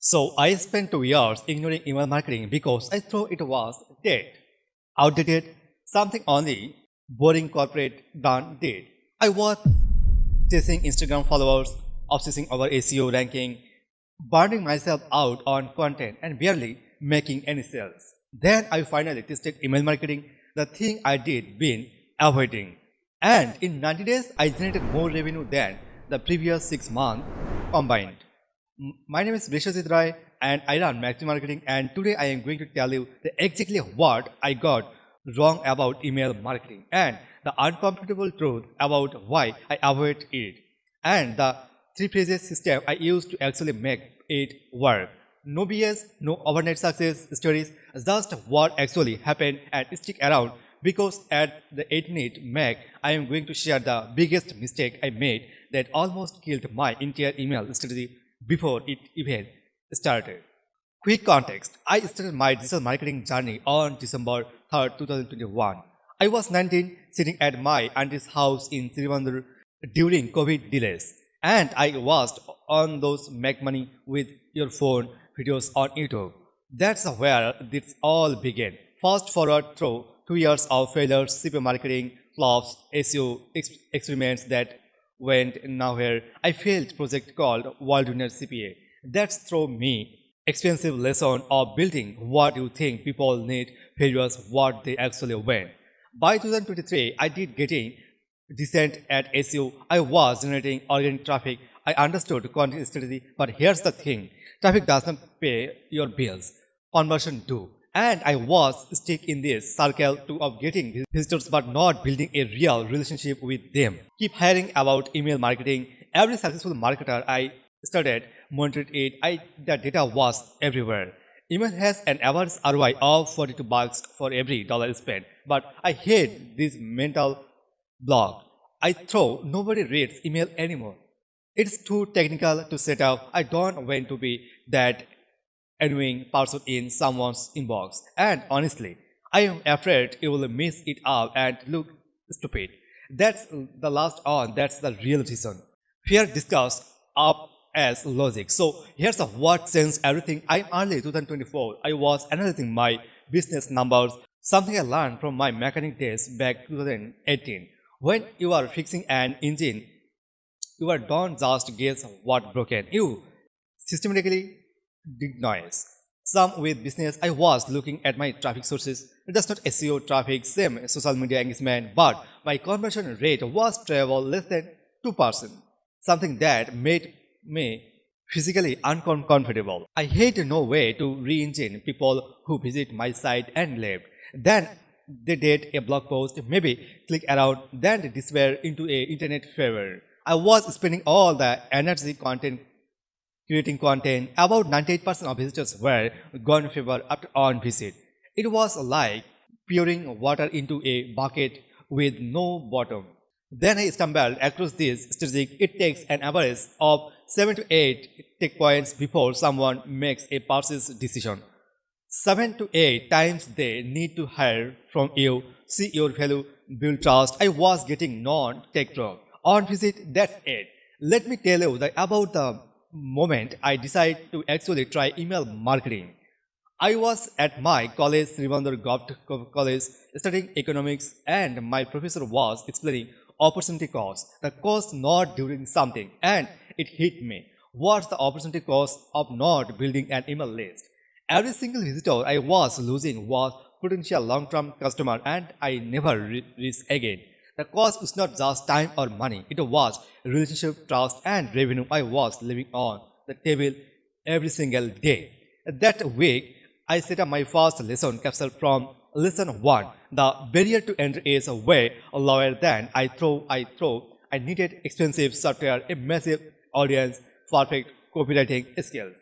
So I spent 2 years ignoring email marketing because I thought it was dead, outdated, something only boring corporate brand did. I was chasing Instagram followers, obsessing over SEO ranking, burning myself out on content and barely making any sales. Then I finally tested email marketing, the thing I did been avoiding. And in 90 days, I generated more revenue than the previous 6 months combined. My name is Bisho and I run Maxi Marketing, and today I am going to tell you exactly what I got wrong about email marketing and the uncomfortable truth about why I avoid it and the three phases system I use to actually make it work. No BS, no overnight success stories, just what actually happened, and stick around because at the 8-minute mark I am going to share the biggest mistake I made that almost killed my entire email strategy before it even started. Quick context: I started my digital marketing journey on December 3rd, 2021. I was 19, sitting at my auntie's house in Srivandar during COVID delays, and I watched on those make money with your phone videos on YouTube. That's where this all began. Fast forward through 2 years of failures, CP marketing, flops, SEO experiments that went nowhere. I failed project called World Winner CPA. That's through me expensive lesson of building what you think people need versus what they actually want. By 2023, I did getting decent at SEO. I was generating organic traffic. I understood content strategy, but here's the thing: traffic doesn't pay your bills. Conversion do. And I was stuck in this circle of getting visitors but not building a real relationship with them. Keep hearing about email marketing. Every successful marketer I studied monitored it. The data was everywhere. Email has an average ROI of $42 for every dollar spent. But I hate this mental block. I thought nobody reads email anymore. It's too technical to set up. I don't want to be that annoying person in someone's inbox. And honestly, I am afraid you will mess it up and look stupid. That's the last on. That's the real reason. Fear discussed up as logic. So here's what changed everything. I'm early 2024. I was analyzing my business numbers, something I learned from my mechanic days back 2018. When you are fixing an engine, you are don't just guess what broken. You systematically noise. Some with business, I was looking at my traffic sources. It does not SEO traffic, same social media engagement, but my conversion rate was travel less than 2%. Something that made me physically uncomfortable. I had no way to re-engine people who visit my site and left. Then they did a blog post, maybe click around, then they disappear into a internet fever. I was spending all the energy creating content. About 98% of visitors were gone fever after on visit. It was like pouring water into a bucket with no bottom. Then I stumbled across this statistic. It takes an average of 7 to 8 tech points before someone makes a purchase decision. 7 to 8 times they need to hear from you, see your value, build trust. I was getting non-tech wrong. On visit, that's it. Let me tell you about the moment I decided to actually try email marketing. I was at my college, Srivandar College, studying economics, and my professor was explaining opportunity cost, the cost not doing something, and it hit me. What's the opportunity cost of not building an email list? Every single visitor I was losing was potential long-term customer, and I never reached again. The cost was not just time or money, it was relationship, trust, and revenue I was living on the table every single day. That week, I set up my first lesson capsule from lesson 1. The barrier to entry is way lower than I thought. I needed expensive software, a massive audience, perfect copywriting skills.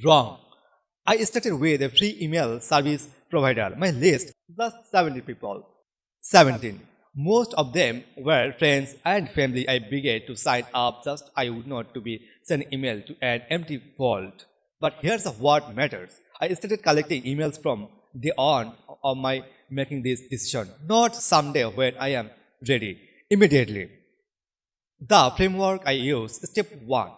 Wrong. I started with a free email service provider. My list was 70 people. 17. Most of them were friends and family. I began to sign up just I would not to be sending email to an empty vault. But here's what matters. I started collecting emails from day on of my making this decision. Not someday when I am ready. Immediately. The framework I use: step 1.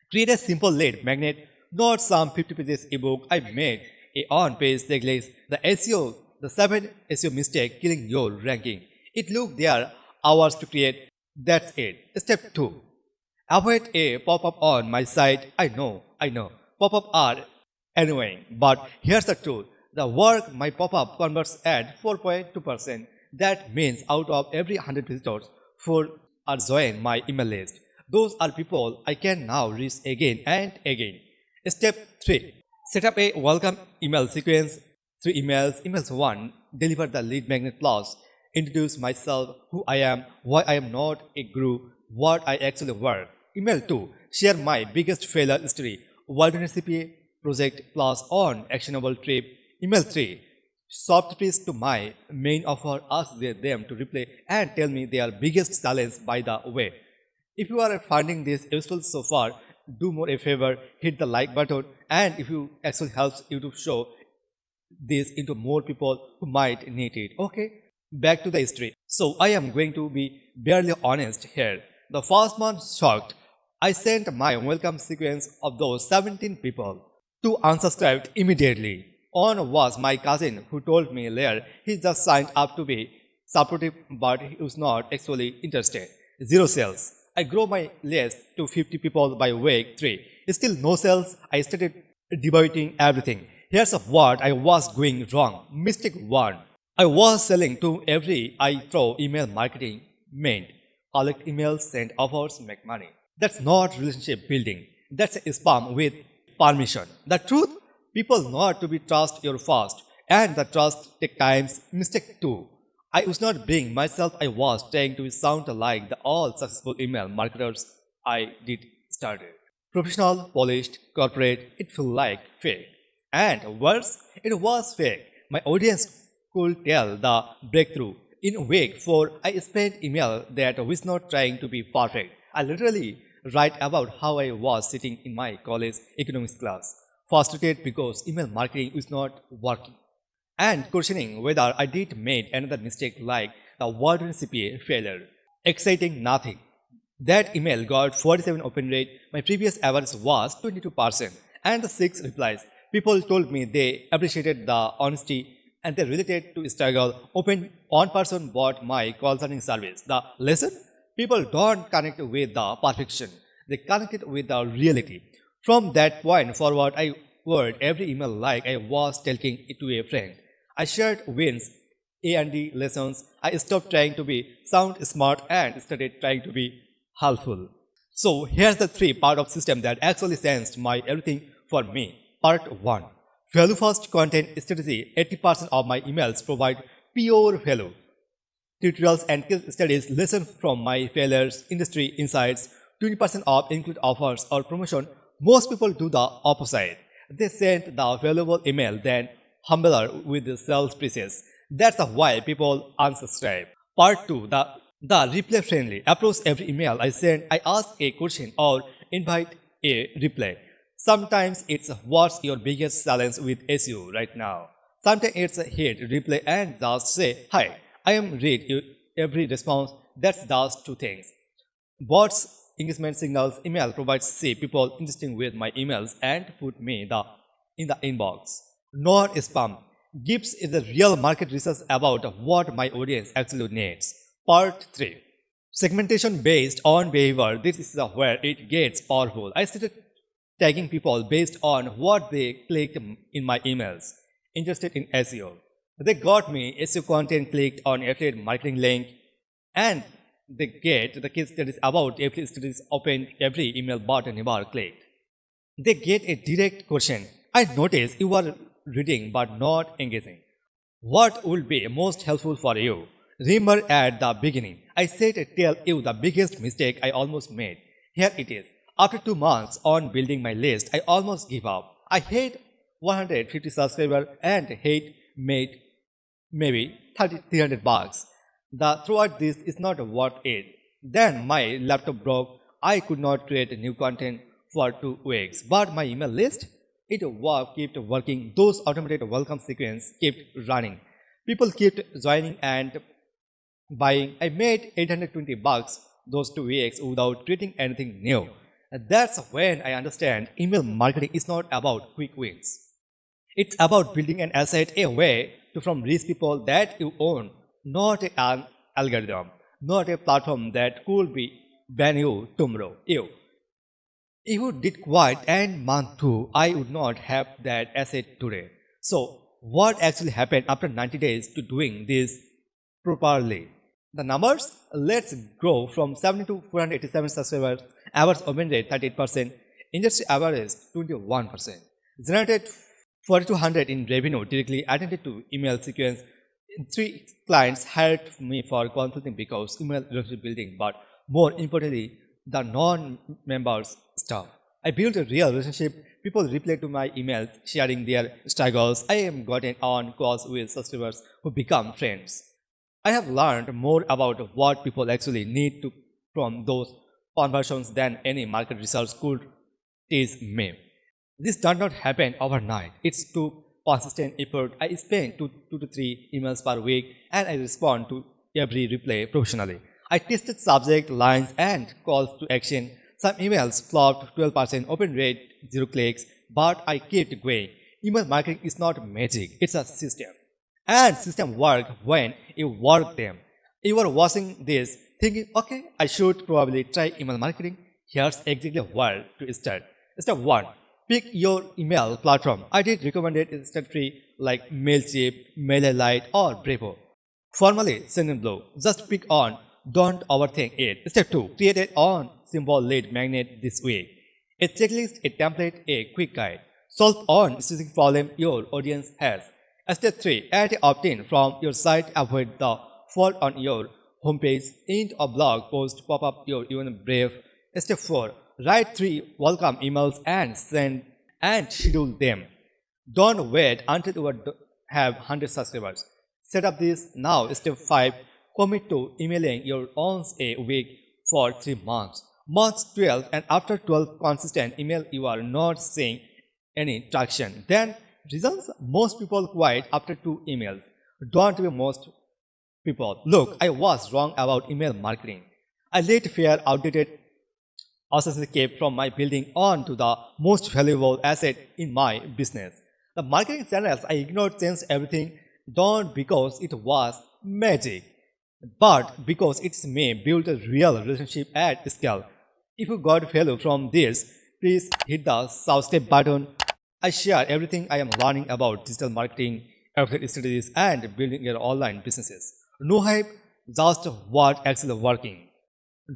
Create a simple lead magnet. not some 50 pages ebook. I made a on-page checklist, the SEO, the 7 SEO mistake killing your ranking. It looked there hours to create. That's it. Step 2. Avoid a pop-up on my site. I know. Pop-up are annoying, but here's the truth. The work my pop-up converts at 4.2%. That means out of every 100 visitors, 4 are join my email list. Those are people I can now reach again and again. Step 3. Set up a welcome email sequence. 3 emails. Emails 1. Deliver the lead magnet clause. Introduce myself, who I am, why I am not a guru, what I actually work. Email 2. Share my biggest failure story. Wilderness CPA project plus on actionable trip. Email 3. Soft pitch to my main offer. Ask them to reply and tell me their biggest challenge by the way. If you are finding this useful so far, do more a favor, hit the like button, and if you actually helps you to show this into more people who might need it. Okay, back to the history. So I am going to be barely honest here. The first month shocked. I sent my welcome sequence of those 17 people. 2 unsubscribed immediately. On was my cousin who told me later he just signed up to be supportive but he was not actually interested. 0 sales. I grow my list to 50 people by week 3. Still no sales. I started debating everything. Here's what I was doing wrong. Mistake 1. I was selling to every I throw. Email marketing meant collect emails, send offers, make money. That's not relationship building. That's spam with permission. The truth, people not to be trust your fast, and the trust take times. Mistake 2. I was not being myself. I was trying to sound like the all successful email marketers I did started. Professional, polished, corporate. It felt like fake. And worse, it was fake. My audience could tell the breakthrough. In week 4, I spent email that was not trying to be perfect. I literally write about how I was sitting in my college economics class, frustrated because email marketing was not working, and questioning whether I did made another mistake like the word CPA failure. Exciting nothing. That email got 47 open rate. My previous average was 22%, and the 6 replies. People told me they appreciated the honesty and they related to struggle. One person bought my consulting service. The lesson? People don't connect with the perfection. They connect with the reality. From that point forward, I word every email like I was telling it to a friend. I shared wins, A&D lessons. I stopped trying to be sound smart and started trying to be helpful. So here's the 3 part of system that actually changed my everything for me. Part 1. Value first content strategy. 80% of my emails provide pure value. Tutorials and case studies, lessons from my failures, industry insights. 20% of include offers or promotion. Most people do the opposite. They send the valuable email, then humbler with the sales prices. That's why people unsubscribe. Part 2. The reply friendly approach. Every email I send, I ask a question or invite a reply. Sometimes it's what's your biggest challenge with SEO right now. Sometimes it's a hit reply and just say, hi, I am read every response. That's those 2 things. Bots, engagement signals, email provides see people interested with my emails and put me in the inbox. Not spam. Gives is the real market research about what my audience actually needs. Part 3. Segmentation based on behavior. This is where it gets powerful. I started tagging people based on what they clicked in my emails. Interested in SEO. They got me SEO content clicked on affiliate marketing link, and they get the case studies about affiliate studies opened every email button ever clicked. They get a direct question. I notice you are reading but not engaging. What would be most helpful for you? Remember at the beginning, I said I tell you the biggest mistake I almost made. Here it is. After 2 months on building my list, I almost give up. I hate 150 subscribers and hate made maybe $300. The throughout this is not worth it. Then my laptop broke. I could not create new content for 2 weeks. But my email list, it kept working. Those automated welcome sequence kept running. People kept joining and buying. I made $820 those 2 weeks without creating anything new. And that's when I understand email marketing is not about quick wins. It's about building an asset, a way to from reach people that you own, not an algorithm, not a platform that could be ban you tomorrow. If you did quite and month two, I would not have that asset today. So, what actually happened after 90 days to doing this properly? The numbers, let's grow from 70 to 487 subscribers, average open rate 38%, industry average 21%, generated 4200 in revenue directly attended to email sequence. Three clients hired me for consulting because email relationship building, but more importantly, the non-members stuff. I built a real relationship. People reply to my emails, sharing their struggles. I am gotten on calls with subscribers who become friends. I have learned more about what people actually need to from those conversations than any market research could teach me. This does not happen overnight. It's took consistent effort. I spend two to three emails per week and I respond to every reply professionally. I tested subject, lines, and calls to action. Some emails flopped 12% open rate, 0 clicks, but I kept going. Email marketing is not magic, it's a system. And system work when you work them. You are watching this thinking, okay, I should probably try email marketing. Here's exactly where to start. Step 1. Pick your email platform. I did recommend it instant free like MailChimp, MailerLite or Brevo. Formally, send below. Just pick on. Don't overthink it. Step 2. Create an on symbol lead magnet this way. A checklist, a template, a quick guide. Solve on specific problem your audience has. Step 3. Add an opt-in from your site. Avoid the fault on your homepage. End a blog post. Pop up your even brave. Step 4. Write 3 welcome emails and send and schedule them. Don't wait until you have 100 subscribers. Set up this now. Step 5. Commit to emailing your once a week for 3 months. Month 12 and after 12 consistent email you are not seeing any traction. Then results most people quit after 2 emails. Don't be most people. Look, I was wrong about email marketing. I let fear outdated assets kept from my building on to the most valuable asset in my business. The marketing channels I ignored changed everything, not because it was magic, but because it's me built a real relationship at scale. If you got value from this, please hit the subscribe button. I share everything I am learning about digital marketing, affiliate strategies, and building your online businesses. No hype, just what actually working.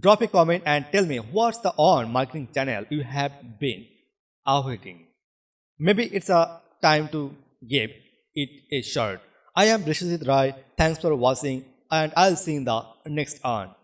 Drop a comment and tell me what's the on marketing channel you have been avoiding. Maybe it's a time to give it a shot. I am Bisho Rai. Thanks for watching and I'll see you in the next on.